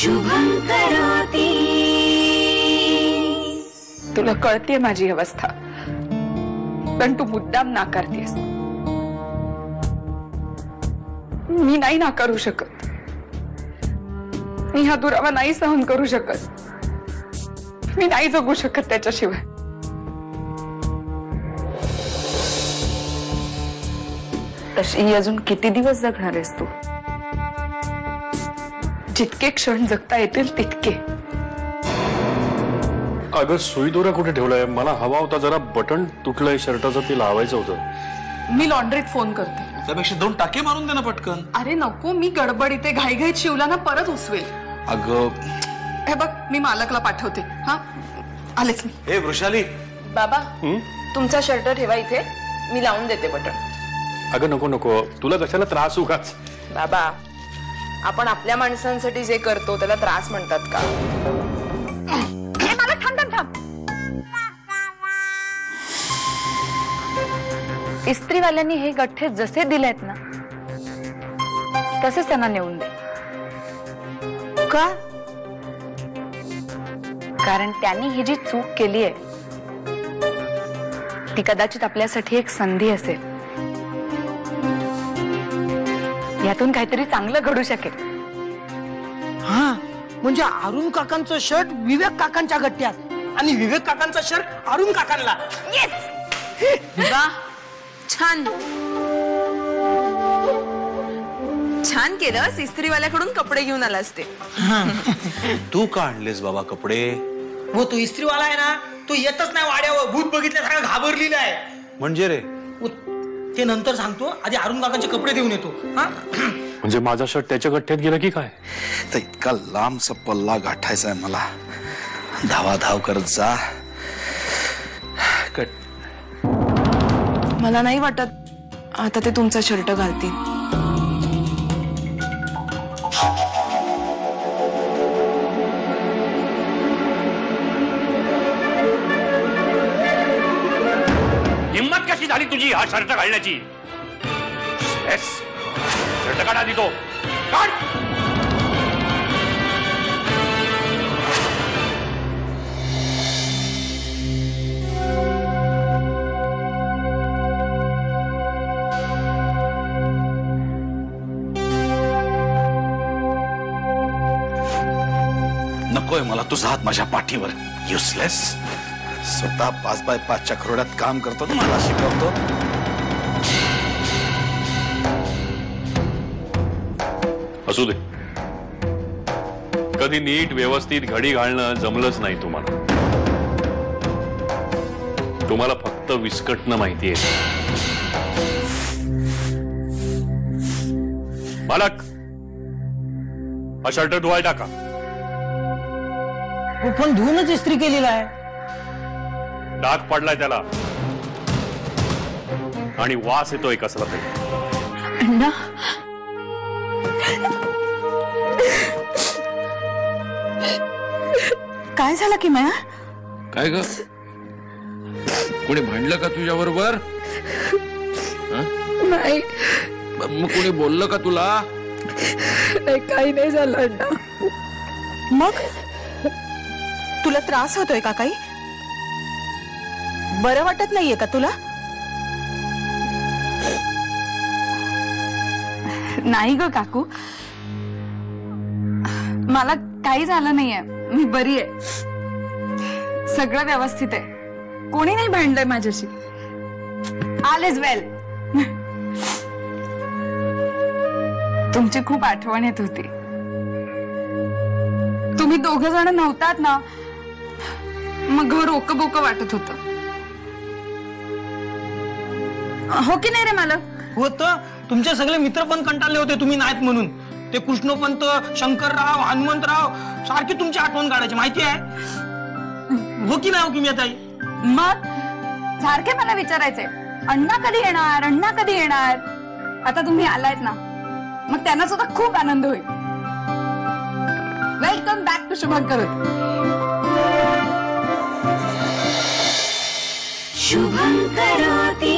शुभं करोति। तुला कळतेय माझी अवस्था, पण तू मुद्दाम नाकारतेस। मी नाही नाकारू शकत, मी हा दुरावा नाही सहन करू शकत, मी नाही जगू शकत त्याच्याशिवाय। तशी अजून किती दिवस जगणार आहेस तू? जितके क्षण जगता येतील तितके। अगं सुई दोरा कुठे ठेवलाय? मला हवा होता, जरा बटन तुटलंय शर्टाचं, ते लावायचं होतं। मी लॉन्ड्रीत फोन करते। त्यापेक्षा 2 टाके मारून दे ना पटकन। अरे नको, मी गडबडीते घाईघाईत शिवला ना परत उसवेल। अगं हे बघ, मी मालकला पाठवते। हा आलेच मी। हे वृषाली, बाबा तुमचा शर्ट ठेवा इथे, मी लावून देते बटन। अगं नको नको, तुला कशाला त्रास उगाच। बाबा आपण आपल्या माणसांसाठी जे करतो त्याला त्रास म्हणतात का? मला थांब थांब थांब। इस्त्रीवाल्यांनी हे गठ्ठे जसे दिलेत ना तसेच त्यांना नेऊन दे। का? कारण त्यांनी ही जी चूक केली आहे ती कदाचित आपल्यासाठी एक संधी असेल, यातून काहीतरी चांगलं घडू शकेल। हा म्हणजे अरुण काकांचं शर्ट विवेक काकांच्या गट्ट्यात आणि विवेक काकांचा शर्ट अरुण काकांना। वा छान छान केलं, इस्त्रीवाल्याकडून कपडे घेऊन आलास ते। तू का आणलेस बाबा कपडे? हो तो इस्त्रीवाला आहे ना, तो येतच नाही वाड्यावर, भूत बघितल्यासारखं घाबरलेला आहे। म्हणजे रे ते नंतर सांगतो, आधी अरुण काकांचे कपडे देऊन येतो। हा म्हणजे माझा शर्ट त्याच्या गठ्ठ्यात गेला की काय? तर इतका लांबचा पल्ला गाठायचा आहे मला, धावाधाव करत जा। मला नाही वाटत आता ते तुमचा शर्ट घालतील। हिम्मत कशी झाली तुझी हा शर्ट घालण्याची? शर्ट काढा आधी, तो काढ। नकोय मला तुझा हात माझ्या पाठीवर, युजलेस। स्वतः 5x5 चक्रोड्यात काम करतो ना, मला शिकवतो। असू दे, कधी नीट व्यवस्थित घडी घालणं जमलंच नाही तुम्हाला। तुम्हाला फक्त विस्कटणं माहिती आहे। मालक, हा शर्ट धुवायला टाका। पण धुवूनच इस्त्री केलेला आहे। डाग पडलाय त्याला आणि वास येतोय कसला तरी। अण्णा, काय झालं की माया? काय ग, कोणी भांडलं का तुझ्या बरोबर? नाही मग कोणी बोललं का तुला? काही नाही झालं अण्णा। मग तुला त्रास होतोय का काही? बरं वाटत नाहीये का तुला? नाही ग काकू, मला काही झालं नाहीये, मी बरी आहे, सगळं व्यवस्थित आहे, कोणी नाही भांडलंय माझ्याशी। ऑल इज वेल। तुमची खूप आठवण येत होती, तुम्ही दोघ जण नव्हतात ना, मग घर ओक बोक वाटत होत। हो की नाही रे मालक? होत, तुमचे सगळे मित्र पण कंटाळले होते तुम्ही नाहीत म्हणून। ते कृष्णपंत, शंकरराव, हनुमंतराव सारखी तुमची आठवण काढायची, माहिती आहे? हो की नाही हो की मी ताई? मग सारखे मला विचारायचे, अण्णा कधी येणार, अण्णा कधी येणार? आता तुम्ही आलायत ना, मग त्यांना सुद्धा खूप आनंद होईल। वेलकम बॅक टू शुभं करोति। शुभं करोति।